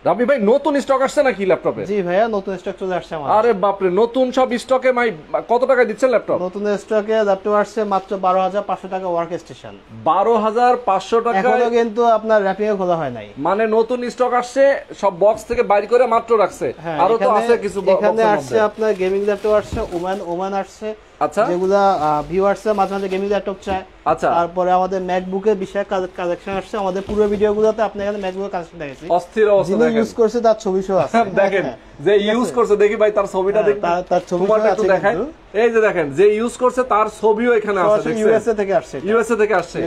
রাবি ভাই নতুন স্টক আসছে নাকি ল্যাপটপে? জি ভাইয়া, নতুন স্টক চলে আসছে আমাদের। আরে বাপরে, নতুন সব স্টকে ভাই কত টাকা দিচ্ছেন ল্যাপটপ? নতুন স্টকে ল্যাপটপ আসছে মাত্র 12,500 টাকা ওয়ার্ক স্টেশন। 12,500 টাকা। এখনো কিন্তু আপনার র‍্যাপিং এ খোলা হয় নাই। মানে নতুন স্টক আসছে, সব বক্স থেকে বাইরে করে মাত্র রাখছে। আরো তো আছে কিছু বক্সের মধ্যে। এখানে আসছে আপনার গেমিং ল্যাপটপ আসছে, ওমান আসছে। আচ্ছা, যেগুলা ভিউয়ার্সরা মাঝে মাঝে গেমিং ল্যাপটপ চায়। আচ্ছা, তারপরে আমাদের ম্যাকবুকের বিশেষ কালেকশন আসছে। আমাদের পুরো ভিডিওগুলোতে আপনি এখানে ম্যাকবুকের কালেকশন দেখেছি। অস্থির অবস্থা দেখেন। ইউজ করছে তার ছবি সহ আছে। দেখেন যে ইউজ করছে, দেখি ভাই তার ছবিটা দেখি। তার ছবিটা আছে দেখাই। এই যে দেখেন যে ইউজ করছে তার ছবিও এখানে আছে। দেখছেন ইউএসএ থেকে আসছে। ইউএসএ থেকে আসছে।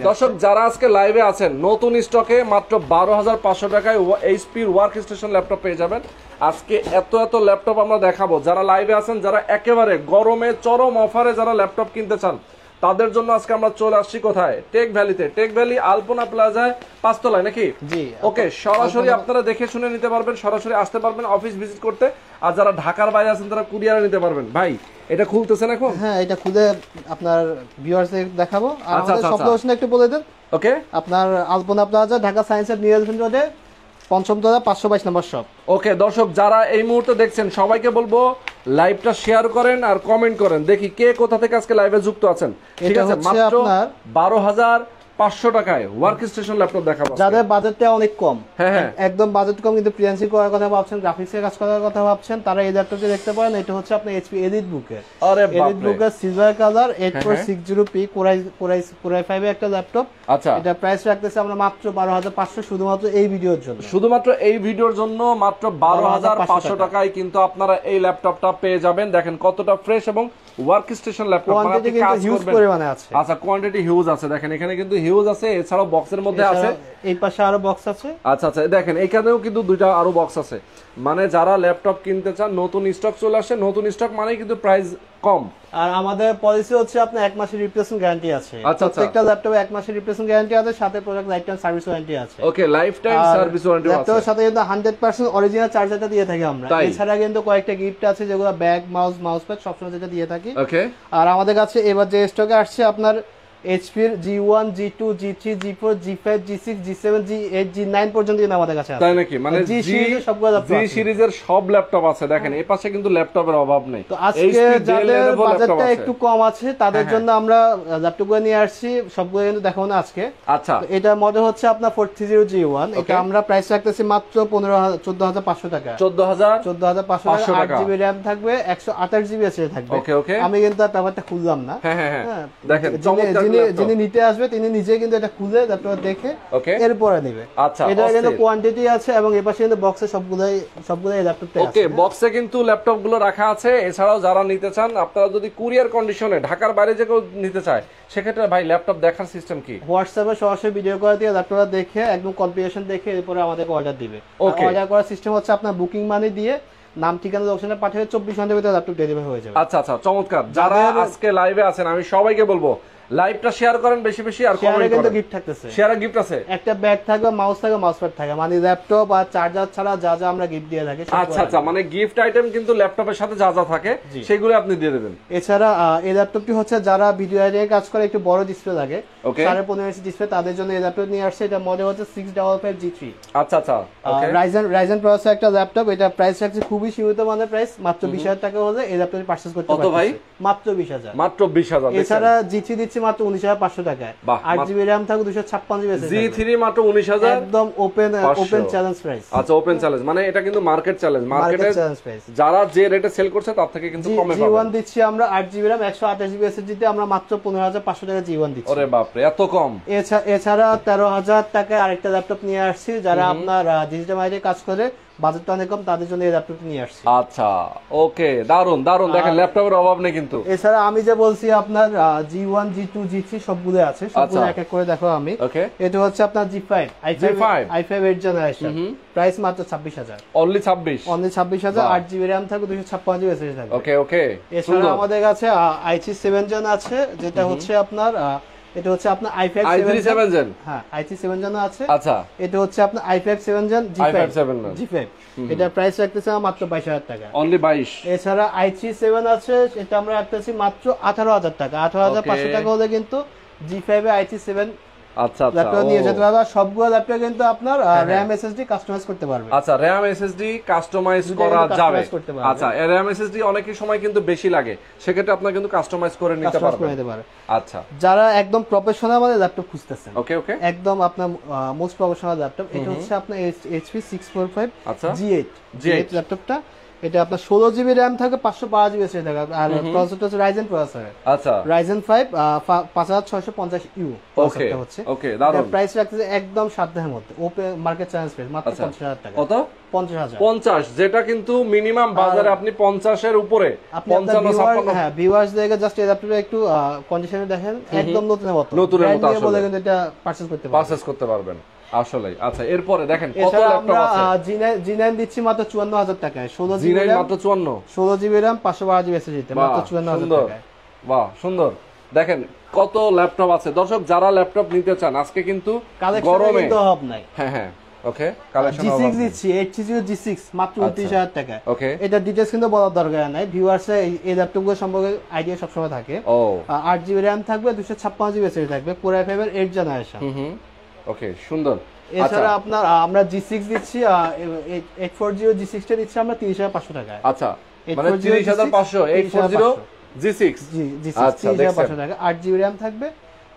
দর্শক যারা আজকে লাইভে আছেন, নতুন স্টকে মাত্র 12,500 টাকায় এইচপির ওয়ার্ক স্টেশন ল্যাপটপ পেয়ে যাবেন। আজকে এত ল্যাপটপ আমরা দেখাবো। যারা লাইভে আছেন, যারা একেবারে গরমে চরম অফারে যারা ল্যাপটপ কিনতে চান, তাদের জন্য আজকে আমরা চলে আসছি কোথায়? টেক ভ্যালিতে। টেক ভ্যালি আলপনা প্লাজায় 5 তলায় নাকি? জি। ওকে, সরাসরি আপনারা দেখে শুনে নিতে পারবেন, সরাসরি আসতে পারবেন অফিস ভিজিট করতে। আর যারা ঢাকার বাইরে আছেন তারা কুরিয়ারে নিতে পারবেন। ভাই এটা খুলতেছেন এখন? হ্যাঁ, এটা খুলে আপনার ভিউয়ার্সদের দেখাবো। আর আমাদের শপ লোকেশন একটু বলে দেন। ওকে, আপনার আলপনা প্লাজা, ঢাকা সায়েন্সের নিউ এলিফ্যান্ট রোডে 5ম তলা 522 নম্বর শপ। ওকে দর্শক যারা এই মুহূর্তে দেখছেন, সবাইকে বলবো লাইভটা শেয়ার করেন আর কমেন্ট করেন। দেখি কে কোথা থেকে আজকে লাইভে যুক্ত আছেন। ঠিক আছে, মাত্র 12,500 টাকায় ওয়ার্ক স্টেশন ল্যাপটপ দেখাবো। যাদের বাজেটটা অনেক কম, হ্যাঁ একদম বাজেট কম কিন্তু ফ্রিল্যান্সিং করার কথা ভাবছেন, গ্রাফিক্সের কাজ করার কথা ভাবছেন, তারা এই ল্যাপটপটি দেখতে পারেন। এটা হচ্ছে আপনার এইচপি এলিট বুকের। এলিট বুকের সিলভার কালার 8460p কোরাই 5 এর একটা ল্যাপটপ। আচ্ছা, এটা প্রাইস রাখতেছে আমরা মাত্র 12,500 শুধুমাত্র এই ভিডিওর জন্য। শুধুমাত্র এই ভিডিওর জন্য মাত্র 12,500 টাকায় কিন্তু আপনারা এই ল্যাপটপটা পেয়ে যাবেন। দেখেন কতটা ফ্রেশ এবং ওয়ার্ক স্টেশন ল্যাপটপ। কোয়ান্টিটি কিন্তু হিউজ পরিমাণে আছে। আচ্ছা, কোয়ান্টিটি হিউজ আছে। দেখেন এখানে কিন্তু হিউজ আছে, এছাড়াও বক্সের মধ্যে আছে। এই পাশে আরো বক্স আছে। আচ্ছা আচ্ছা, দেখেন এখানেও কিন্তু দুইটা আরো বক্স আছে। মানে যারা ল্যাপটপ কিনতে চান, নতুন স্টক চলে আসে। নতুন স্টক মানে কিন্তু প্রাইস কম। আর আমাদের পলিসি হচ্ছে আপনার 1 মাসের রিপ্লেসমেন্ট গ্যারান্টি আছে। প্রত্যেকটা ল্যাপটপে 1 মাসের রিপ্লেসমেন্ট গ্যারান্টি আছে, সাথে product life time service warranty আছে। ওকে, লাইফ টাইম সার্ভিস ওয়ারেন্টি আছে। ল্যাপটপের সাথে কিন্তু 100% অরিজিনাল চার্জারটা দিয়ে থাকি আমরা। এছাড়া কিন্তু কয়েকটা গিফট আছে, যেগুলো ব্যাগ, মাউস প্যাড সবসময় যেটা দিয়ে থাকি। ওকে, আর আমাদের কাছে এবার যে স্টকে আসছে আপনার এইচপির G1, G2, G3, G4, G5, G6, G7, G8, G9 পর্যন্ত কিন্তু আমাদের কাছে আছে। তাই নাকি? মানে জি সিরিজের সব ল্যাপটপ আছে। দেখেন এই পাশে কিন্তু ল্যাপটপের অভাব নেই। তো আজকে যাদের বাজেটটা একটু কম আছে তাদের জন্য আমরা ল্যাপটপগুলো নিয়ে আসছি। সবগুলো কিন্তু দেখাবো না আজকে। আচ্ছা, এটা মডেল হচ্ছে আপনার 430G1। এটা আমরা প্রাইস রাখতেছি মাত্র 14,500 টাকা। 14,500 টাকা। 8GB RAM থাকবে, 128GB SSD থাকবে। ওকে ওকে, আমি কিন্তু ব্যাপারটা খুললাম না। হ্যাঁ, দেখেন যিনি নিতে আসবে তিনি নিজে কিন্তু এটা খুলে ল্যাপটপ দেখে এরপরে নেবে। আচ্ছা, এটা কিন্তু কোয়ান্টিটি আছে এবং এপাশে কিন্তু বক্সে সবগুলাই ল্যাপটপটা আছে। ওকে, বক্সে কিন্তু ল্যাপটপ গুলো রাখা আছে। এছাড়াও যারা নিতে চান, আপনারা যদি কুরিয়ার কন্ডিশনে ঢাকার বাইরে যে কেউ নিতে চায়, সেক্ষেত্রে ভাই ল্যাপটপ দেখার সিস্টেম কি? হোয়াটসঅ্যাপে সরাসরি ভিডিও করে দিয়ে ল্যাপটপটা দেখে একদম কনফিগারেশন দেখে এরপরে আমাদেরকে অর্ডার দিবে। অর্ডার করার সিস্টেম হচ্ছে আপনার বুকিং মানি দিয়ে নাম ঠিকানা লোকেশনে পাঠিয়ে 24 ঘন্টার ভিতরে ল্যাপটপ ডেলিভারি হয়ে যাবে। আচ্ছা আচ্ছা, চমৎকার। যারা আজকে লাইভে আছেন, আমি সবাইকে বলবো লাইভটা শেয়ার করেন বেশি বেশি, আর কমেন্ট করেন। গিফট থাকতেছে, শেয়ারে গিফট আছে। একটা ব্যাগ থাকবে, মাউস থাকবে, মাউস প্যাড থাকবে, মানে ল্যাপটপ আর চার্জার ছাড়া যা যা আমরা গিফট দিয়ে থাকি। আচ্ছা আচ্ছা, মানে গিফট আইটেম কিন্তু ল্যাপটপের সাথে যা যা থাকে সেগুলো আপনি দিয়ে দেবেন। এছাড়া এই ল্যাপটপটি হচ্ছে যারা ভিডিও এডিটিং কাজ করে, একটু বড় ডিসপ্লে লাগে, 15.5 ইঞ্চি ডিসপ্লে, তাদের জন্য এই ল্যাপটপ নিয়ে আসছে। এটা মডেল হচ্ছে 655G3। আচ্ছা আচ্ছা, ওকে, রাইজেন প্রসেসর একটা ল্যাপটপ। এটা প্রাইস রাখছে খুবই সীমিত মানের প্রাইস, মাত্র 20,000 টাকা হলে এই ল্যাপটপটি পারচেজ করতে পারবেন। কত ভাই? মাত্র 20,000। মাত্র 20,000। এছাড়া G3 দিচ্ছি মাত্র 19,500 টাকায়। 8GB RAM থাকবে, 256GB SSD। G3 মাত্র 19,000, একদম ওপেন চ্যালেঞ্জ প্রাইস। আচ্ছা, ওপেন চ্যালেঞ্জ মানে এটা কিন্তু মার্কেট চ্যালেঞ্জ। মার্কেটে যারা যে রেটে সেল করছে তার থেকে কিন্তু কমে পাবেন। G1 দিচ্ছি আমরা 8GB RAM 128GB SSD তে আমরা মাত্র 15,500 টাকা G1 দিচ্ছি। ওরে বাপ রে, এত কম! এছাড়া 13,000 টাকায় আরেকটা ল্যাপটপ নিয়ে আসছি। যারা আপনার ডিজিটাল মার্কেটিং কাজ করে, বাজেটটা অনেক কম, তাদের জন্য এই ল্যাপটপটি নিয়ে আসছি। আচ্ছা, ওকে, দারুন দারুন। দেখেন ল্যাপটপের অভাব নেই কিন্তু। এছাড়া আমি যে বলছি আপনার G1, G2, G3 সবগুলো আছে, সবগুলো এক এক করে দেখো আমি। এটা হচ্ছে আপনার G5 i5 8th generation. Price মাত্র 26,000। অনলি 26,000। 8GB RAM থাকবে, 256GB SSD থাকবে। ওকে ওকে। এছাড়া আমাদের কাছে i3 7 জেন আছে, যেটা হচ্ছে আপনার এটা হচ্ছে আপনার i5 7 জেন। হ্যাঁ, i3 7 জেন আছে। আচ্ছা, এটা হচ্ছে আপনার i5 7 জেন G5। এটা প্রাইস রাখতেছে মাত্র 22,000 টাকা। অনলি 22। এছাড়া i3 7 আছে, এটা আমরা রাখতেছি মাত্র 18,000 টাকা। 18,500 টাকা হলে কিন্তু G5 এ i3 7 আচ্ছা আচ্ছা, ল্যাপটপ নিয়ে যেতে পারবে। আর সবগুলো ল্যাপটপ কিন্তু আপনার RAM SSD কাস্টমাইজ করতে পারবে। আচ্ছা, RAM SSD কাস্টমাইজ করা যাবে। আচ্ছা, RAM SSD অনেকই সময় কিন্তু বেশি লাগে, সেক্ষেত্রে আপনারা কিন্তু কাস্টমাইজ করে নিতে পারবেন। আচ্ছা, যারা একদম প্রফেশনাল মানে ল্যাপটপ খুঁজতেছেন, ওকে ওকে, একদম আপনার মোস্ট প্রফেশনাল ল্যাপটপ, এটা হচ্ছে আপনার HP 645 আচ্ছা G8 ল্যাপটপটা। এটা আপনার 16GB RAM থাকে, 512GB SSD থাকে, আর প্রসেসরটা হচ্ছে Ryzen প্রসেসর। আচ্ছা, Ryzen 5 5650U প্রসেসরটা হচ্ছে। ওকে, দারুন। প্রাইস রাখতেছে একদম সাধ্যের মধ্যে, ওপেন মার্কেট চ্যালেঞ্জ প্রাইস মাত্র 50000 টাকা। কত? 50000। 50, যেটা কিন্তু মিনিমাম বাজারে আপনি 50 এর উপরে 55 হ্যাঁ, ভিউয়ার্স দেখে জাস্ট এই ল্যাপটপটা একটু কন্ডিশনে দেখেন, একদম নতুনের মতো আসলে বলে কিন্তু এটা পারচেজ করতে পারবেন আসলে। আচ্ছা, এরপরে দেখেন কত ল্যাপটপ আছে। G9 দিচ্ছি মাত্র 54000 টাকায়, 16GB G9 মাত্র 54, 16GB RAM 512GB SSD মাত্র 54000 টাকায়। বাহ, সুন্দর। দেখেন কত ল্যাপটপ আছে। দর্শক, যারা ল্যাপটপ নিতে চান আজকে কিন্তু গরমে কিন্তু অভাব নাই। হ্যাঁ হ্যাঁ, ওকে, কালেকশন G6 দিচ্ছি 830 G6 মাত্র 29000 টাকা। ওকে, এটা ডিটেইলস কিন্তু বলার দরকার নাই, ভিউয়ার্স এই ল্যাপটপগুলো সম্পর্কে আইডিয়া সবসময় থাকে। 8GB RAM থাকবে, 256GB SSD থাকবে, Core i5 এর 8th জেনারেশন। ওকে, সুন্দর। এছাড়া আপনার আমরা G6 দিচ্ছি, 840 G6 টা দিচ্ছি আমরা 30500 টাকায়। আচ্ছা, মানে 30500, 840 G6 30500 টাকা। 8GB RAM থাকবে,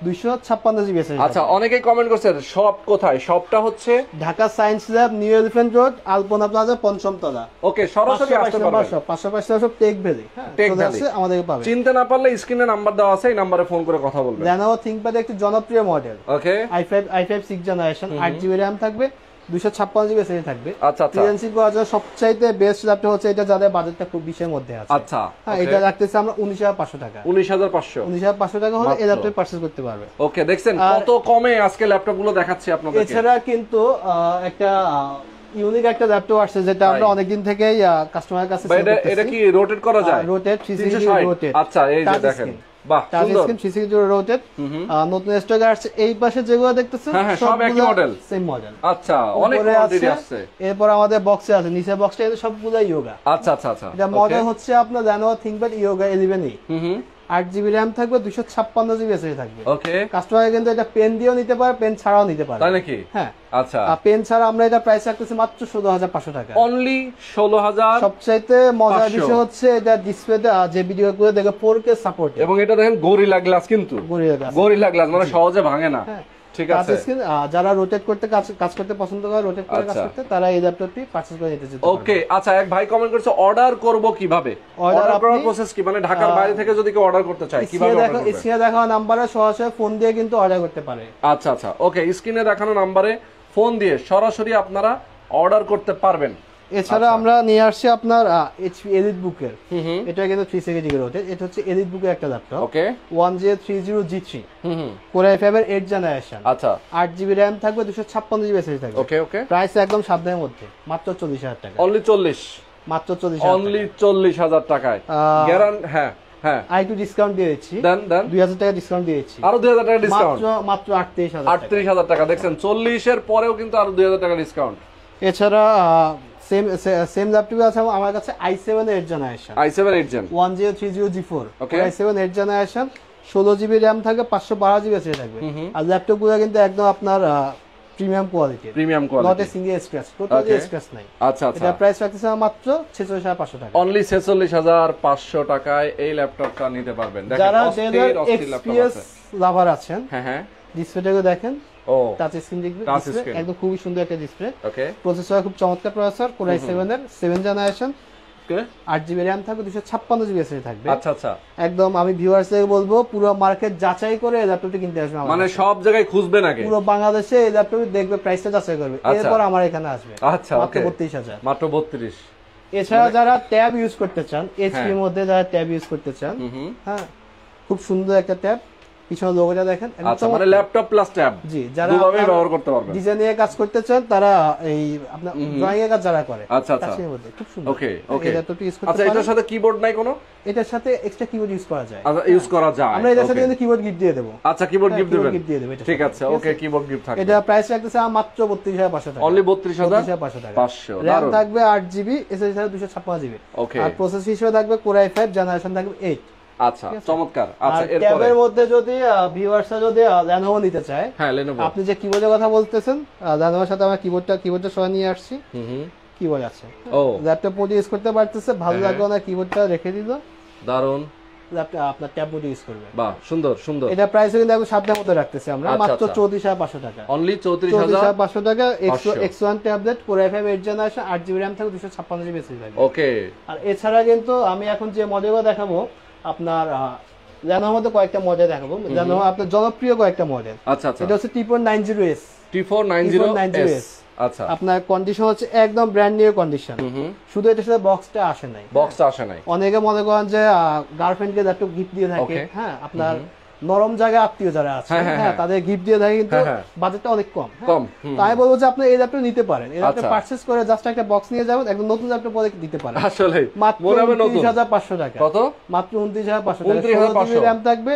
256GB SSD। আচ্ছা, অনেকেই কমেন্ট করছে শপ কোথায়? শপটা হচ্ছে Dhaka science lab, new elephant road, Alpana plaza, পঞ্চম তলা। ওকে, সরাসরি আসতে পারবেন। 555 সব টেক ভ্যালি, হ্যাঁ, টেক ভ্যালি আমাদের পাবে। চিনতে না পারলে স্ক্রিনে নাম্বার দেওয়া আছে, এই নম্বরে ফোন করে কথা বলবেন। Lenovo ThinkPad একটি জনপ্রিয় মডেল। ওকে, i5 6th generation, 8GB RAM থাকবে, 256GB SSD থাকবে। আচ্ছা আচ্ছা, ফ্রিল্যান্সিং করার জন্য সবচাইতে বেস্ট ল্যাপটপ হচ্ছে এটা, যাদের বাজেটটা খুব বেশির মধ্যে আছে। আচ্ছা, হ্যাঁ, এটা রাখতেছি আমরা 19500 টাকা। 19500 টাকা হলে এই ল্যাপটপ পারচেজ করতে পারবে। ওকে, দেখছেন কত কমে আজকে ল্যাপটপ গুলো দেখাচ্ছি আপনাদেরকে। এছাড়া কিন্তু একটা ইউনিক একটা ল্যাপটপ আসছে, যেটা আমরা অনেকদিন থেকেই কাস্টমারের কাছে সেল করতেছি। এটা কি রোটেট করা যায়? Rotate 360 rotate. আচ্ছা, এই যে দেখেন, বাহ, সুন্দর। 360 রোটেট, নতুন স্টক আসছে। এই পাশে যেগুলো দেখতেছেন সব একই মডেল, সেম মডেল। আচ্ছা, অনেক কোয়ান্টিটি আছে। এরপর আমাদের বক্সে আছে, নিচে বক্সটা এটা সবগুলাই ইয়োগা। আচ্ছা আচ্ছা আচ্ছা, এটা মডেল হচ্ছে আপনার Lenovo ThinkPad Yoga 11e। 8GB RAM থাকবে, 256GB SSD থাকবে। ওকে, কাস্টমার কিন্তু এটা পেন দিয়েও নিতে পারে, পেন ছাড়াও নিতে পারে। তাই নাকি? হ্যাঁ, আচ্ছা। পেন ছাড়া আমরা এটা প্রাইস রাখতেছি মাত্র 16500 টাকা। অনলি 16500। সবচাইতে মজার বিষয় হচ্ছে এটা ডিসপ্লেতে যে ভিডিও গুলো দেখে 4K সাপোর্ট, এবং এটা দেখেন গরিলা গ্লাস, কিন্তু গরিলা গ্লাস মানে সহজে ভাঙে না। ঠিক আছে, যারা রোটেট করতে কাজ করতে পছন্দ করে, রোটেট করে কাজ করতে, তারা এই ল্যাপটপটি পারচেজ করে নিতে চায়। ওকে, আচ্ছা, এক ভাই কমেন্ট করেছে অর্ডার করব কিভাবে? অর্ডার করার প্রসেস কি? মানে ঢাকার বাইরে থেকে যদি কেউ অর্ডার করতে চায় কিভাবে অর্ডার করবে? স্ক্রিনে দেখানো নম্বরে সরাসরি ফোন দিয়ে কিন্তু অর্ডার করতে পারে। আচ্ছা আচ্ছা, ওকে, স্ক্রিনে দেখানো নম্বরে ফোন দিয়ে সরাসরি আপনারা অর্ডার করতে পারবেন। এছাড়া আমরা নিয়ে আসছি আপনার HP EliteBook এর, এটা কিন্তু 360 রোটেট। এটা হচ্ছে EliteBook এর একটা ল্যাপটপ। ওকে, 1030 G3 Core i5 এর 8th জেনারেশন। আচ্ছা, 8GB RAM থাকবে, 256GB SSD থাকবে। ওকে ওকে, প্রাইস একদম সাধ্যের মধ্যে, মাত্র 40000 টাকা। অনলি 40, মাত্র 40000, অনলি 40000 টাকায় গ্যারান্টি। হ্যাঁ হ্যাঁ, আইটু ডিসকাউন্ট দিয়ে দিচ্ছি, দেন 2000 টাকা ডিসকাউন্ট দিয়ে দিচ্ছি, আরো 2000 টাকা ডিসকাউন্ট, মাত্র 38000 টাকা। দেখছেন 40 এর পরেও কিন্তু আরো 2000 টাকা ডিসকাউন্ট। এছাড়া সেম ল্যাপটপ আছে আমার কাছে i7 8th generation, i7 8th gen 1030 G4 i7 8th generation, 16GB RAM থাকবে, 512GB SSD থাকবে। আর ল্যাপটপ গুলো কিন্তু একদম আপনার premium quality, not a single scratch, totally scratch নাই। আচ্ছা আচ্ছা, এটা প্রাইস রাখতেছে মাত্র 46500 টাকা। অনলি 46500 টাকায় এই ল্যাপটপটা নিতে পারবেন। দেখেন, যারা XPS লাভার আছেন, হ্যাঁ হ্যাঁ, ডিসপ্লেটাকে দেখেন, টাচ স্ক্রিন ডিসপ্লে, একদম খুবই সুন্দর একটা ডিসপ্লে। ওকে, প্রসেসর খুব চমৎকার প্রসেসর, Core i7 এর 7th জেনারেশন। ওকে, 8GB RAM থাকবে, 256GB SSD থাকবে। আচ্ছা আচ্ছা, একদম আমি ভিউয়ার্সদের বলবো পুরো মার্কেট যাচাই করে এই ল্যাপটপটি কিনতে আসবে। মানে সব জায়গায় খুঁজবেন আগে, পুরো বাংলাদেশে এই ল্যাপটপটি দেখবে, প্রাইসটা যাচাই করবে, এরপর আমার এখানে আসবে। আচ্ছা, মাত্র 32000, মাত্র 32। এছাড়া যারা ট্যাব ইউজ করতে চান, HP এর মধ্যে যারা ট্যাব ইউজ করতে চান, হ্যাঁ, খুব সুন্দর একটা ট্যাব, পিছনে লোগোটা দেখেন, আচ্ছা, মানে ল্যাপটপ প্লাস ট্যাব, জি, যারা দুভাবে ব্যবহার করতে পারবেন। ডিজাইনের কাজ করতে চান, তারা এই আপনার ড্রয়িং এর কাজ যারা করে, আচ্ছা আচ্ছা, টাচের মধ্যে খুব সুন্দর। ওকে ওকে, এটা তো ইউজ করতে আচ্ছা, এটার সাথে কিবোর্ড নাই কোনো? এটার সাথে এক্সট্রা কিবোর্ড ইউজ করা যায়। আচ্ছা, ইউজ করা যায়, আমরা এটার সাথে কিন্তু কিবোর্ড গিফট দিয়ে দেব। আচ্ছা, কিবোর্ড গিফট দিবেন, ঠিক আছে, এটা ওকে, কিবোর্ড গিফট থাকবে। এটা প্রাইস রাখতেছে মাত্র 32500 টাকা, অনলি 32500 টাকা। RAM থাকবে 8GB, SSD থাকবে 256GB। ওকে, আর প্রসেসর হিসেবে থাকবে Core i5 জেনারেশন থাকবে 8। আচ্ছা চমৎকার। আচ্ছা এরপরে ট্যাবের মধ্যে যদি ভিউয়ার্সরা যদি Lenovo নিতে চায়, হ্যাঁ Lenovo, আপনি যে কিবোর্ডের কথা বলতেছেন, Lenovoর সাথে আমরা কিবোর্ডটা সহ নিয়ে আসছি। কিবোর্ড আছে, ও ল্যাপটপ মোড ইউজ করতে পারতেছে, ভালো লাগলো না কিবোর্ডটা রেখে দিল, দারুন। ল্যাপটপ আপনার ট্যাব মোড ইউজ করবে, বাহ সুন্দর সুন্দর। এটা প্রাইস কিন্তু একদম সাধ্যের মধ্যে রাখতেছি আমরা, মাত্র 34500 টাকা, অনলি 34500 টাকা। X1 tablet Core i5 8th generation, 8GB RAM থাকবে, 256GB SSD থাকবে। ওকে। আর এছাড়া কিন্তু আমি এখন যে মডেলগুলো দেখাবো আপনার Lenovoর মধ্যে কয়েকটা মডেল দেখাবো, Lenovo আপনার জনপ্রিয় কয়েকটা মডেল। আচ্ছা আচ্ছা, এটা হচ্ছে T490S, T490S। আচ্ছা, আপনার কন্ডিশন হচ্ছে একদম ব্র্যান্ড নিউ কন্ডিশন, শুধু এটার সাথে বক্সটা আসে নাই। অনেকে মনে করেন যে গার্লফ্রেন্ডকে ল্যাপটপ গিফট দিয়ে থাকে, হ্যাঁ আপনার নরম জায়গায় আত্মীয় যারা আছে, হ্যাঁ তাদের গিফট দিয়ে থাকে, কিন্তু বাজেটটা অনেক কম। তাই বলবো যে আপনি এই ল্যাপটপ নিতে পারেন, এই ল্যাপটপ পারচেজ করে জাস্ট একটা বক্স নিয়ে যাবেন, একদম নতুন ল্যাপটপ পরে দিতে পারেন। আসলে মাত্র 29500 টাকা। কত? মাত্র 29500 টাকা। 29500 RAM থাকবে,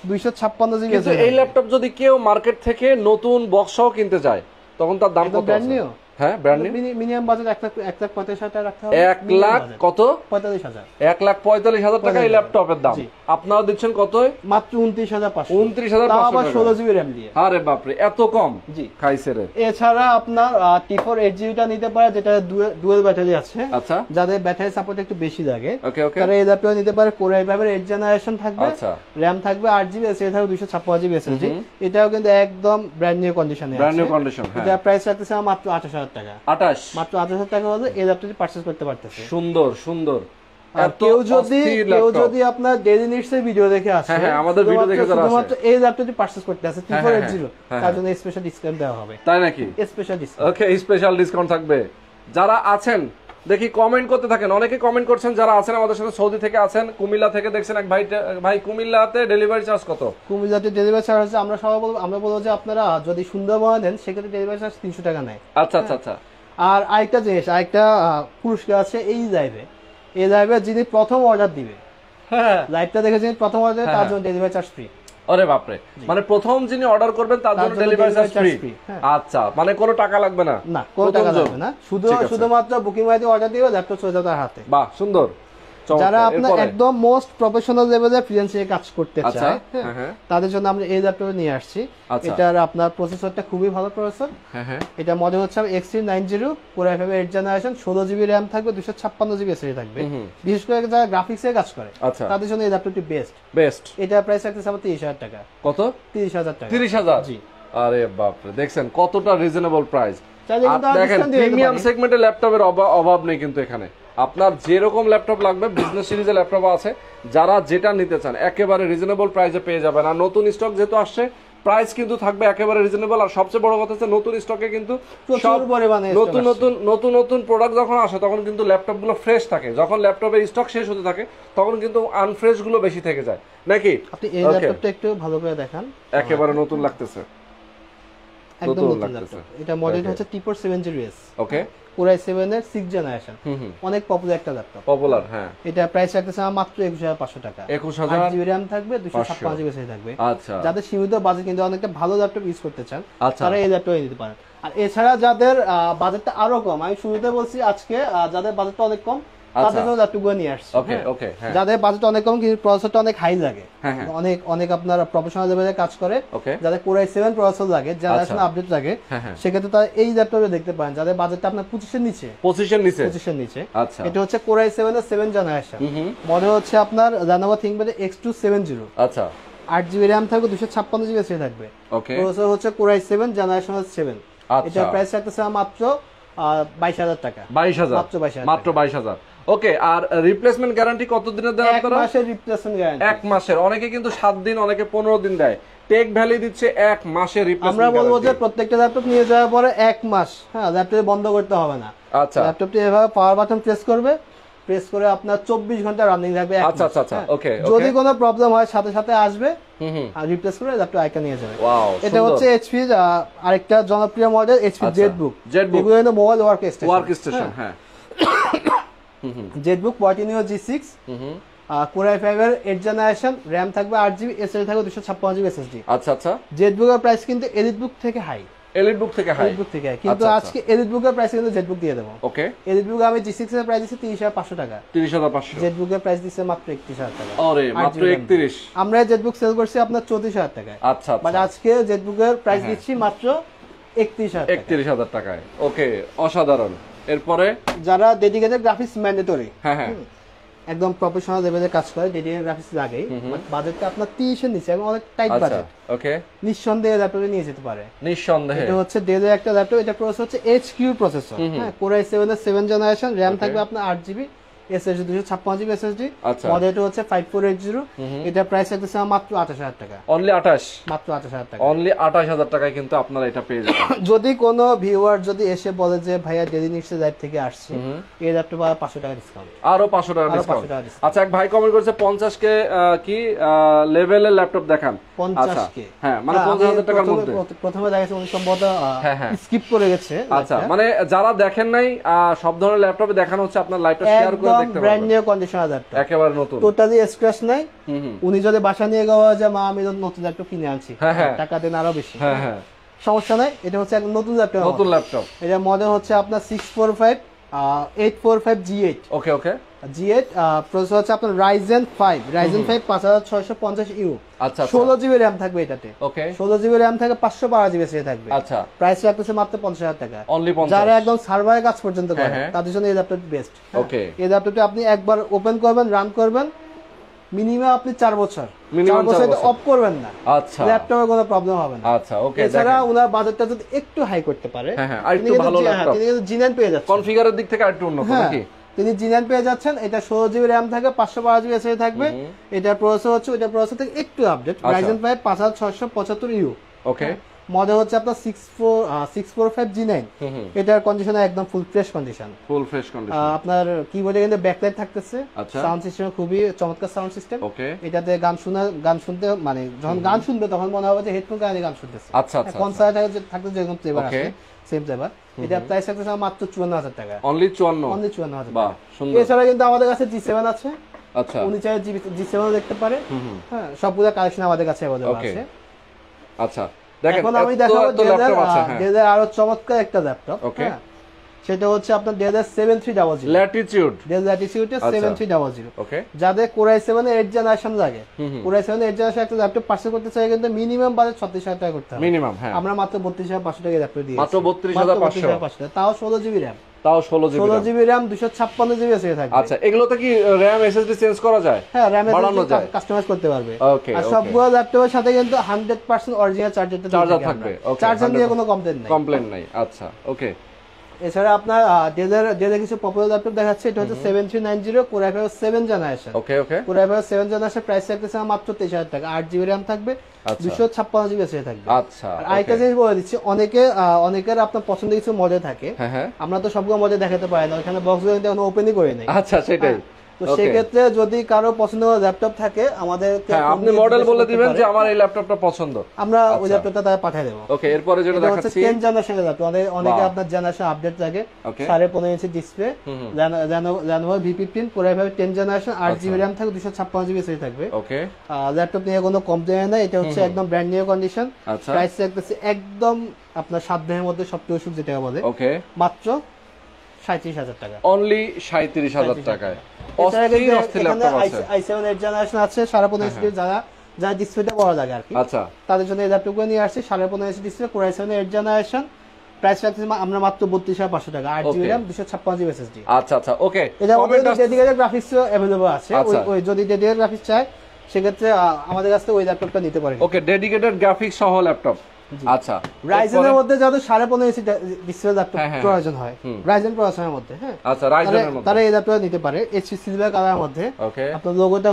256GB। কিন্তু এই ল্যাপটপ যদি কেউ মার্কেট থেকে নতুন বক্সও কিনতে চায় তখন তার দাম কত? ব্র্যান্ড নিউ, হ্যাঁ ব্র্যান্ড নিউ, মিনিমাম বাজেট 1,45,000 টাকা রাখতে হবে। 1 লাখ কত? 45,000। 1,45,000 টাকা এই ল্যাপটপের দাম। আপনারা দিচ্ছেন কত? মাত্র 29,500। 29,500 আবার 16GB RAM দিয়ে। আরে বাপ রে, এত কম? জি, খাইছে রে। এছাড়া আপনার T4 8GB টা নিতে পারে, যেটা ডুয়াল ব্যাটারি আছে। আচ্ছা, যাদের ব্যাটারি সাপোর্ট একটু বেশি লাগে, ওকে ওকে, তারা এই ল্যাপটপ নিতে পারে। Core i5 এর 8th জেনারেশন থাকবে, আচ্ছা RAM থাকবে 8GB, SSD থাকবে 256GB SSD। এটাও কিন্তু একদম ব্র্যান্ড নিউ কন্ডিশনে আছে, ব্র্যান্ড নিউ কন্ডিশন। হ্যাঁ, এটা প্রাইস রাখতেছে মাত্র 28,000 টাকা। 28, মাত্র 28,000 টাকা হলে এই ল্যাপটপটি পারচেজ করতে পারতেছে। সুন্দর সুন্দর। কেউ যদি আপনার ডেইলি নিডস এর ভিডিও দেখে আসে, হ্যাঁ আমাদের ভিডিও দেখে যারা আসে, শুধুমাত্র এই ল্যাপটপটি পারচেজ করতে আছে T480, তার জন্য স্পেশাল ডিসকাউন্ট দেওয়া হবে। তাই নাকি? স্পেশাল ডিসকাউন্ট, ওকে, স্পেশাল ডিসকাউন্ট থাকবে। যারা আছেন দেখি কমেন্ট করতে থাকেন, অনেকে কমেন্ট করছেন যারা আছেন আমাদের সাথে, সৌদি থেকে আছেন, কুমিল্লা থেকে দেখছেন এক ভাই কুমিল্লাতে ডেলিভারি চার্জ কত? কুমিল্লাতে ডেলিভারি চার্জ হচ্ছে আমরা বলবো যে আপনারা যদি সুন্দরবনে দেন সেক্ষেত্রে ডেলিভারি চার্জ 300 টাকা নেয়। আচ্ছা আচ্ছা আচ্ছা। আর আরেকটা জিনিস, আরেকটা পুরস্কার আছে এই লাইভে যিনি প্রথম অর্ডার দিবে, হ্যাঁ লাইভটা দেখে যিনি প্রথম অর্ডার দিবে তার জন্য ডেলিভারি চার্জ ফ্রি। আরে বাপ রে, মানে প্রথম যিনি অর্ডার করবেন তার জন্য ডেলিভারি চার্জ ফ্রি। আচ্ছা, মানে কোনো টাকা লাগবে না? না, কোনো টাকা লাগবে না, শুধুমাত্র বুকিং আইডি অর্ডার দিবে, ল্যাপটপ চলে যাবে তার হাতে। বাহ সুন্দর। যারা আপনার একদম মোস্ট প্রফেশনাল লেভেলে ফ্রিল্যান্সিং এ কাজ করতে চায়, তাদের জন্য আমরা এই ল্যাপটপ নিয়ে আসছি। এটার আপনার প্রসেসরটা খুবই ভালো প্রসেসর, এটা মডেল হচ্ছে X390 Core i5 8th generation, 16GB RAM থাকবে, 256GB SSD থাকবে। বিশেষ করে যারা গ্রাফিক্স এ কাজ করে তাদের জন্য এই ল্যাপটপটি বেস্ট। এটা প্রাইস রাখতেছে আমার 30,000 টাকা। কত? 30,000 টাকা। 30,000? জি। আরে বাপ রে, দেখছেন কতটা রিজনেবল প্রাইস। দেখেন প্রিমিয়াম সেগমেন্টের ল্যাপটপের অভাব নেই কিন্তু এখানে। আপনার যেরকম ল্যাপটপ লাগবে, বিজনেস সিরিজের ল্যাপটপ আছে, যারা যেটা নিতে চান একেবারে রিজনেবল প্রাইসে পেয়ে যাবেন। আর নতুন স্টক যেহেতু আসছে, প্রাইস কিন্তু থাকবে একেবারে রিজনেবল। আর সবচেয়ে বড় কথা হচ্ছে নতুন স্টকে কিন্তু সব নতুন প্রোডাক্ট যখন আসে তখন কিন্তু ল্যাপটপগুলো ফ্রেশ থাকে। যখন ল্যাপটপের স্টক শেষ হতে থাকে তখন কিন্তু আনফ্রেশ গুলো বেশি থেকে যায় নাকি? আপনি এই ল্যাপটপটা একটু ভালো করে দেখান, একেবারে নতুন লাগতেছে, একদম নতুন লাগতেছে। এটা মডেল হচ্ছে T470S, ওকে, Core i7 এর 6th জেনারেশন, অনেক পপুলার একটা ল্যাপটপ। পপুলার, হ্যাঁ। এটা প্রাইস রাখতেছে মাত্র 21,500 টাকা। 21,000, 8GB RAM থাকবে, 256GB SSD থাকবে। আচ্ছা, যাদের সীমিত বাজেট কিন্তু অনেকটা ভালো ল্যাপটপ ইউজ করতে চান, তারা এই ল্যাপটপ নিতে পারেন। আর এছাড়া যাদের বাজেটটা আরো কম, আমি শুরুতে বলছি আজকে যাদের বাজেটটা অনেক কম তাদের জন্য ল্যাপটপগুলো নিয়ে আসছি। ওকে ওকে, যাদের বাজেট অনেক কম কিন্তু প্রসেসরটা অনেক হাই লাগে, অনেক আপনারা প্রফেশনাল লেভেলে কাজ করে, যাদের Core i7 প্রসেসর লাগে, জেনারেশন আপডেট লাগে, সেক্ষেত্রে তারা এই ল্যাপটপে দেখতে পারেন যাদের বাজেটটা আপনার 25 এর নিচে। আচ্ছা, এটা হচ্ছে Core i7 এর 7th জেনারেশন, মডেল হচ্ছে আপনার Lenovo ThinkPad X270। আচ্ছা, 8GB RAM থাকবে, 256GB SSD থাকবে। ওকে, প্রসেসর হচ্ছে Core i7 জেনারেশন 7। এটা প্রাইস রাখতেছে মাত্র 22,000 টাকা। 22,000, মাত্র 22,000। ওকে, আর রিপ্লেসমেন্ট গ্যারান্টি কত দিনের দেন আপনারা? 1 মাসের রিপ্লেসমেন্ট গ্যারান্টি। 1 মাসের, অনেকে কিন্তু 7 দিন, অনেকে 15 দিন দেয়। টেক ভ্যালি দিচ্ছে 1 মাসের রিপ্লেসমেন্ট। আমরা বলবো যে প্রত্যেকটা ল্যাপটপ নিয়ে যাওয়ার পরে 1 মাস, হ্যাঁ, ল্যাপটপ বন্ধ করতে হবে না। আচ্ছা, ল্যাপটপটি এভাবে পাওয়ার বাটন প্রেস করে আপনার 24 ঘন্টা রানিং থাকবে। আচ্ছা আচ্ছা আচ্ছা, ওকে। যদি কোনো প্রবলেম হয় সাথে সাথে আসবে আর রিপ্লেস করে ল্যাপটপ আইকন নিয়ে যাবে। ওয়াও, এটা হচ্ছে এইচপি আরেকটা জনপ্রিয় মডেল, এইচপি জেটবুক। এগুলো হলো মোবাইল ওয়ার্ক স্টেশন, হ্যাঁ। Jetbook Portino G6, Core i5 এর 8th জেনারেশন, RAM থাকবে 8GB, SSD থাকবে 256GB SSD। আচ্ছা আচ্ছা, জেটবুকের প্রাইস কিন্তু এলিট বুক থেকে হাই। এলিট বুক থেকে হাই, এলিট বুক থেকে, কিন্তু আজকে এলিট বুকের প্রাইস কিন্তু জেড বুক দিয়ে দেবো। ওকে, এলিট বুক আমি জি6 এর প্রাইস দিচ্ছি 30,500 টাকা, 30,500। জেড বুকের প্রাইস দিচ্ছে মাত্র 31,000 টাকা। আরে মাত্র 31। আমরা জেড বুক সেল করছি আপনার 34,000 টাকায়। আচ্ছা, মানে আজকে জেড বুকের প্রাইস দিচ্ছি মাত্র 31,000 টাকায়। ওকে, অসাধারণ। এরপরে যারা ডেডিকেটেড গ্রাফিক্স ম্যান্ডেটরি, হ্যাঁ, একদম প্রফেশনাল লেভেলে কাজ করে, ডেডিকেটেড গ্রাফিক্স লাগে, বাজেটটা আপনার 30 এর নিচে এবং অনেক টাইট বাজেট, ওকে, নিঃসন্দেহে ল্যাপটপে নিয়ে যেতে পারে, নিঃসন্দেহে। এটা হচ্ছে ডেলের একটা ল্যাপটপ, এটা প্রসেসর হচ্ছে HQ প্রসেসর, হ্যাঁ, Core i7 এর 7 জেনারেশন, র‍্যাম থাকবে আপনার 8GB, SSD 256GB SSD, মডেলটা হচ্ছে 5480, এটা প্রাইস একদম মাত্র 28,000 টাকা, অনলি 28, মাত্র 28,000 টাকা, অনলি 28,000 টাকায় কিন্তু আপনারা এটা পেয়ে যাবেন। যদি কোনো ভিউয়ার যদি এসে বলে যে ভাইয়া ডেলি নিক্স লাইভ থেকে আসছে, এই ল্যাপটপ 500 টাকা ডিসকাউন্ট, আরো 500 টাকা ডিসকাউন্ট। আচ্ছা, এক ভাই কমেন্ট করেছে 50 কে কি লেভেলের ল্যাপটপ দেখান। 50 কে, হ্যাঁ, মানে 50,000 টাকার মধ্যে প্রথমে দেখাইছে, উনি সম্ভবত স্কিপ করে গেছে। আচ্ছা, মানে যারা দেখেন নাই, সব ধরনের ল্যাপটপে দেখানো হচ্ছে, আপনার লাইভটা শেয়ার করে দেখতে পারেন। ব্র্যান্ড নিউ কন্ডিশন ল্যাপটপ, একেবারে নতুন, টোটালি স্ক্র্যাচ নাই। উনি যদি বাসা নিয়ে গাওয়া যে মা আমি নতুন ল্যাপটপ কিনে আনছি, টাকা দেন আরো বেশি, সমস্যা নাই, এটা হচ্ছে একদম নতুন ল্যাপটপ, নতুন ল্যাপটপ। এটা মডেল হচ্ছে আপনার 845 G8, ওকে, ওকে, G8, প্রসেসর হচ্ছে আপনার Ryzen 5 5650U। আচ্ছা, 16GB র‍্যাম থাকবে এটাতে, ওকে, 16GB র‍্যাম থাকবে, 512GB SSD থাকবে। আচ্ছা, প্রাইস রাখতেছে মাত্র 50,000 টাকা, অনলি 50। যারা একদম সার্ভারে কাজ পর্যন্ত করে তাদের জন্য এই ল্যাপটপ বেস্ট। ওকে, এই ল্যাপটপটা আপনি একবার ওপেন করবেন, রান করবেন, মিনিমাম আপনি 4 বছর, 4 বছর অফ করবেন না, আচ্ছা, ল্যাপটপে কোনো প্রবলেম হবে না। আচ্ছা, ওকে। এছাড়া ওনার বাজেটটা যদি একটু হাই করতে পারে, আর একটু ভালো ল্যাপটপ, তিনি কিন্তু G9 পেয়ে যাচ্ছেন, কনফিগারের দিক থেকে আরেকটু উন্নত নাকি? তিনি G9 পেয়ে যাচ্ছেন, এটা 16GB র‍্যাম থাকবে, 512GB SSD থাকবে, এটা প্রসেসর হচ্ছে ওইটা প্রসেসর থেকে একটু আপডেট, Ryzen 5 5675U। ওকে, মডেল হচ্ছে আপনার 645 G9, এটার কন্ডিশন একদম ফুল ফ্রেশ কন্ডিশন, আপনার কিবোর্ডে কিন্তু ব্যাকলাইট থাকতেছে, সাউন্ড সিস্টেম খুবই চমৎকার সাউন্ড সিস্টেম। এটাতে গান শুনতে, মানে যখন গান শুনবে তখন মনে হবে যে হেডফোন কানে গান শুনতেছে। আচ্ছা, কনসার্টে থাকতে যেরকম ফ্লেভার আছে, সেম ফ্লেভার। এটা প্রাইস থাকতেছে মাত্র 54,000 টাকা, অনলি 54, অনলি 54,000 বাহ, টাকা। সুন্দর। এছাড়া কিন্তু আমাদের কাছে G7 আছে, আচ্ছা, উনি চাইলে G7 দেখতে পারে, হ্যাঁ, সবগুলো কালেকশন আমাদের কাছে अवेलेबल আছে। আচ্ছা, দেখেন, এখন আমি দেখাবো ডেলের আরো চমৎকার একটা ল্যাপটপ, সেটা হচ্ছে আপনার ডেল 7300 ল্যাটিটিউড, ডেল ল্যাটিটিউড 7300। ওকে, যাদের Core i7 এর 8 জেনারেশন লাগে, Core i7 এর 8 জেনারেশন একটা ল্যাপটপ পারচেজ করতে চাই, কিন্তু মিনিমাম বাজেট 36,000 টাকা করতে হবে মিনিমাম। হ্যাঁ, আমরা মাত্র 32,500 টাকা ল্যাপটপ দিয়েছি, মাত্র 32,500, তাও 16GB র‍্যাম, তাও 16GB র‍্যাম, 256GB SSD থাকবে। আচ্ছা, এগুলোতে কি র‍্যাম SSD চেঞ্জ করা যায়? হ্যাঁ, র‍্যাম SSD কাস্টমাইজ করতে পারবে। ওকে, আর সবগুলো ল্যাপটপের সাথে কিন্তু 100% অরিজিনাল চার্জার থাকবে, চার্জার নিয়ে কোনো কমপ্লেইন নাই। আচ্ছা, ওকে। এছাড়া আপনার ডেলের কিছু পপুলার ল্যাপটপ দেখাচ্ছে, এটা হচ্ছে 7390 Core i5 7 জেনারেশন। ওকে, ওকে, Core i5 7 জেনারেশন প্রাইস থাকতেছে মাত্র 23,000 টাকা, 8GB র‍্যাম থাকবে, 256GB SSD থাকবে। আচ্ছা, আর আরেকটা জিনিস বলে দিচ্ছি, অনেকের আপনার পছন্দের কিছু মডেল থাকে, আমরা তো সবগুলো মডেল দেখাতে পারি না, ওখানে বক্সগুলো কিন্তু ওপেনই করে নাই। আচ্ছা, সেটাই। তো সেই ক্ষেত্রে যদি কারো পছন্দের ল্যাপটপ থাকে, আমাদেরকে আপনি মডেল বলে দিবেন যে আমার এই ল্যাপটপটা পছন্দ, আমরা ওই ল্যাপটপটা তারা পাঠিয়ে দেব। ওকে, এরপরে যেটা দেখাচ্ছি 10 জেনারেশনের ল্যাপটপ, অনেকে আপনার জেনারেশন আপডেট থাকে, 15.5 inch display, Lenovo V15 Core i5 10 generation, 8GB RAM থাকবে, 256GB SSD থাকবে। ওকে, ল্যাপটপ নিয়ে কোনো কমপ্লেইন নাই, এটা হচ্ছে একদম ব্র্যান্ড নিউ কন্ডিশন। প্রাইস থাকতেছে একদম আপনার সাধ্যের মধ্যে, সবচেয়ে সুখ যেটা বলে, ওকে, মাত্র 37,000 টাকা, অনলি 37,000 টাকায়। i7 8 জেনারেশন আছে, 15.5 ইঞ্চি, যারা ডিসপ্লেটা বড় লাগে আর কি, আচ্ছা, তাদের জন্য এই ল্যাপটপগুলো নিয়ে আসছি। 15.5 inch display, Core i7 8 generation, price রাখছি আমরা মাত্র 32,500 টাকা, 8GB র‍্যাম, 256GB SSD। আচ্ছা, আচ্ছা, ওকে। এটা আমাদের ডেডিকেটেড গ্রাফিক্স अवेलेबल আছে, ওই যদি ডেডিকেটেড গ্রাফিক্স চাই সেক্ষেত্রে আমাদের কাছে ওই ল্যাপটপটা নিতে পারেন। ওকে, ডেডিকেটেড গ্রাফিক্স সহ ল্যাপটপ। আচ্ছা, Ryzen এর মধ্যে যাদের 15.5 ইঞ্চি ডিসপ্লে ল্যাপটপ প্রয়োজন হয়, Ryzen প্রসেসরের মধ্যে, হ্যাঁ, আচ্ছা, Ryzen এর মধ্যে তারা এই ল্যাপটপটা নিতে পারে, HP সিলভার কালারের মধ্যে। ওকে, আপনার লোগোটা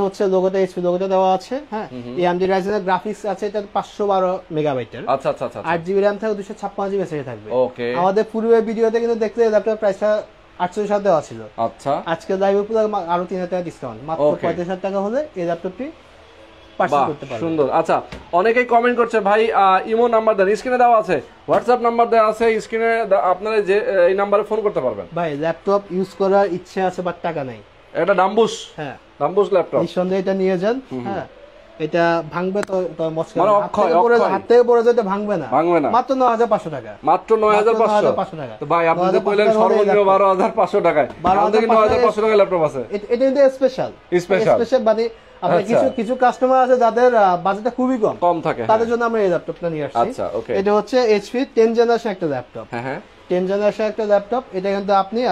HP লোগোটা দেওয়া আছে, হ্যাঁ, AMD Ryzen এর গ্রাফিক্স আছে, এটা 512 মেগাবাইটের। আচ্ছা, আচ্ছা, আচ্ছা, 8GB র‍্যাম থাকবে, 256GB SSD থাকবে। ওকে, আমাদের পূর্বের ভিডিওতে কিন্তু দেখতে ল্যাপটপের প্রাইসটা 48,000 দেওয়া ছিল। আচ্ছা, আজকে লাইভে পুরো আরো 3,000 টাকা ডিসকাউন্ট, মাত্র 35,000 টাকা হলে এই ল্যাপটপটি সুন্দর। আচ্ছা, অনেকেই কমেন্ট করছে ভাই ইমো নাম্বার দেন, স্ক্রিনে দেওয়া আছে, হোয়াটসঅ্যাপ নাম্বার দেওয়া আছে, স্ক্রিনে আপনারা যে এই নম্বরে ফোন করতে পারবেন। ভাই ল্যাপটপ ইউজ করার ইচ্ছে আছে বাট টাকা নাই, এটা ডাম্বুস, হ্যাঁ, ডাম্বুস ল্যাপটপ, নিঃসন্দেহে এটা নিয়ে যান। হ্যাঁ, এটা ভাঙবে তো মস্কা মানে হাত থেকে পড়ে যেতে ভাঙবে না মাত্র 9500 টাকা মাত্র 9500 টাকা। তো ভাই আপনি যে কইলেন সর্বনিম্ন 12500 টাকায় আমাদের কি 9500 টাকায় ল্যাপটপ আছে? এটা কিন্তু স্পেশাল মানে আপনার কিছু কাস্টমার আছে যাদের বাজেটটা খুবই কম থাকে, তাদের জন্য আমরা এই ল্যাপটপটা নিয়ে আসছি। আচ্ছা ওকে, এটা হচ্ছে এইচপি 10 জেনারেশন একটা ল্যাপটপ। হ্যাঁ 10 জেনারেশন একটা ল্যাপটপ। এটা কিন্তু আপনি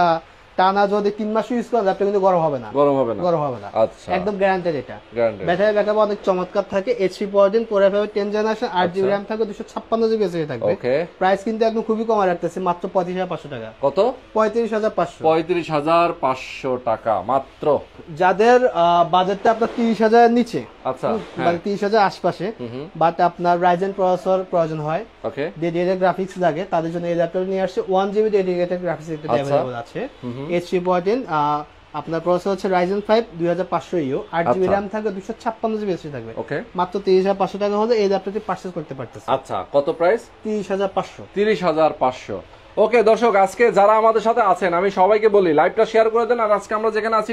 টানা যদি 3 মাস ইউজ করেন ল্যাপটপ কিন্তু গরম হবে না। আচ্ছা একদম গ্যারান্টেড। এটা ব্যাটারি ব্যাকআপ অনেক চমৎকার থাকে। HP Pavilion Core i5 10 generation 8GB RAM থাকে, 256GB SSD থাকবে। প্রাইস কিন্তু একদম খুবই কম রাখতেছে, মাত্র 35500 টাকা। কত? 35500 টাকা মাত্র। যাদের বাজেটটা আপনার 30000 এর নিচে, আচ্ছা মানে 30000 আশপাশে, বাট আপনার Ryzen প্রসেসর প্রয়োজন হয়, ওকে, ডেডিকেটেড গ্রাফিক্স লাগে, তাদের জন্য এই ল্যাপটপ নিয়ে আসছে। 1GB ডেডিকেটেড গ্রাফিক্স একটা अवेलेबल আছে। এইচপি Pavilion আপনার প্রসেসর হচ্ছে Ryzen 5 2500U, 8GB RAM থাকবে, 256GB SSD থাকবে। মাত্র 30500 টাকা হলে এই ল্যাপটপটি পারচেজ করতে পারতেছে। আচ্ছা কত প্রাইস? 30500। ওকে দর্শক, আজকে যারা আমাদের সাথে আছেন আমি সবাইকে বলি লাইভটা শেয়ার করে দেন। আর আজকে আমরা যেখানে আছি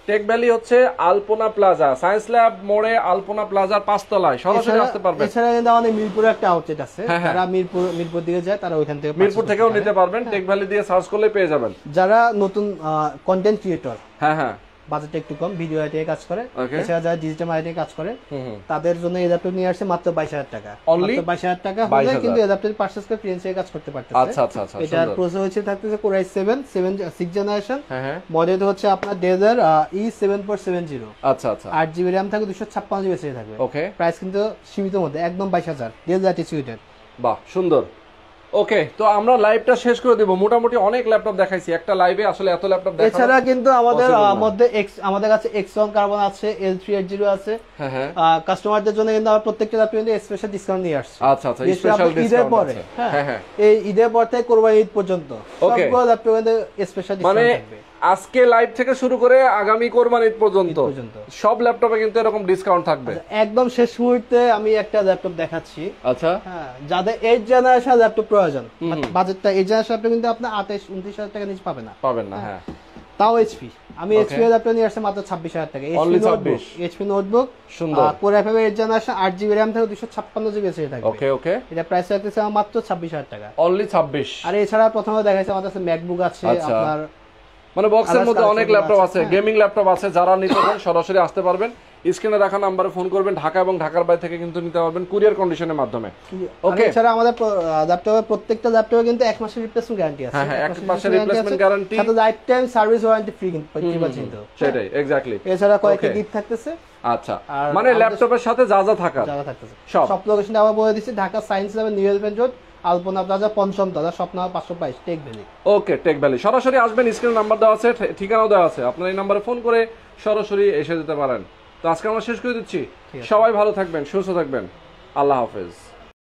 টেক ভ্যালি হচ্ছে আলপনা প্লাজা, সায়েন্স ল্যাব মোড়ে আলপনা প্লাজার 5 তলায় সরাসরি আসতে পারবেন। এছাড়া কিন্তু আমাদের মিরপুরে একটা আউটলেট আছে, যারা মিরপুর দিকে যায় তারা ওইখান থেকে মিরপুর থেকেও নিতে পারবেন। টেক ভ্যালি দিয়ে সার্চ করলে পেয়ে যাবেন। যারা নতুন কন্টেন্ট ক্রিয়েটর, হ্যাঁ বাজেটটা একটু কম, ভিডিও এডিটিং কাজ করে, এছাড়া যারা ডিজিটাল মার্কেটিং কাজ করে, তাদের জন্য এই ল্যাপটপ নিয়ে আসছে মাত্র 22000 টাকা। মাত্র 22000 টাকা হলে কিন্তু এই ল্যাপটপ পারচেজ করে ফ্রিল্যান্সিং কাজ করতে পারতেছে। আচ্ছা এটার প্রসেসর হচ্ছে থাকতেছে Core i7 6 জেনারেশন, মডেল হচ্ছে আপনার Dell E7470। আচ্ছা 8GB RAM থাকবে, 256GB SSD থাকবে। প্রাইস কিন্তু সীমিত মধ্যে, একদম 22000 Dell Latitude। বাহ সুন্দর। ওকে, তো আমরা লাইভটা শেষ করে দিব। মোটামুটি অনেক ল্যাপটপ দেখাইছি একটা লাইভে, আসলে এত ল্যাপটপ দেখানো। এছাড়া কিন্তু আমাদের মধ্যে আমাদের কাছে X1 কার্বন আছে, L380 আছে। কাস্টমারদের জন্য কিন্তু আমরা প্রত্যেকটা ল্যাপটপে কিন্তু স্পেশাল ডিসকাউন্ট নিয়ে আসছি। আচ্ছা স্পেশাল ডিসকাউন্ট পরে এই ঈদের পর থেকে কোরবানি ঈদ পর্যন্ত সবগুলো ল্যাপটপে কিন্তু স্পেশাল ডিসকাউন্ট থাকবে। আজকে লাইভ থেকে শুরু করে আগামী কোরবানি ঈদ পর্যন্ত সব ল্যাপটপে কিন্তু এরকম ডিসকাউন্ট থাকবে। একদম শেষ মুহূর্তে আমি একটা ল্যাপটপ দেখাচ্ছি। আচ্ছা যাদের 8 জেনারেশন ল্যাপটপ প্রয়োজন, বাজেটটা 8 জেনারেশন ল্যাপটপ কিন্তু আপনি 28-29 টাকা নিচে পাবেন না। তাও এইচপি আমি এইচপি ল্যাপটপ নিয়ে আসছে মাত্র 26000 টাকা। এইচপি নোটবুক সুন্দর, Core i5 8 generation 8GB RAM থাকে, 256GB SSD থাকবে। ওকে এটা প্রাইস রাখতেছে মাত্র 26000 টাকা। অনলি 26। আর এছাড়া প্রথমে দেখাইছে আমাদের কাছে ম্যাকবুক আছে, আপনার মানে বক্সের মধ্যে অনেক ল্যাপটপ আছে, গেমিং ল্যাপটপ আছে। যারা নিতে চান সরাসরি আসতে পারবেন, স্ক্রিনে রাখা নম্বরে ফোন করবেন। ঢাকা এবং ঢাকার বাইরে থেকে কিন্তু নিতে পারবেন কুরিয়ার কন্ডিশনের মাধ্যমে। ওকে, এছাড়া আমাদের ল্যাপটপে প্রত্যেকটা ল্যাপটপে কিন্তু 1 মাসের রিপ্লেসমেন্ট গ্যারান্টি আছে। 1 মাসের রিপ্লেসমেন্ট গ্যারান্টি, সাথে life time service warranty free কিন্তু সেটাই এক্স্যাক্টলি। এছাড়া কয়েকটা গিফট থাকতেছে। আচ্ছা, মানে ল্যাপটপের সাথে যা থাকার সব লোকেশন আবার বলে দিচ্ছি। Dhaka science lab new elephant road, Alpana plaza, পঞ্চম তলা, স্বপ্ন 522, tech valley. Okay, tech valley সরাসরি আসবেন। স্ক্রিনে নাম্বার দেওয়া আছে, ঠিকানাও দেওয়া আছে, আপনার এই নাম্বারে ফোন করে সরাসরি এসে যেতে পারেন। তো আজকে আমরা শেষ করে দিচ্ছি। সবাই ভালো থাকবেন, সুস্থ থাকবেন। আল্লাহ হাফেজ।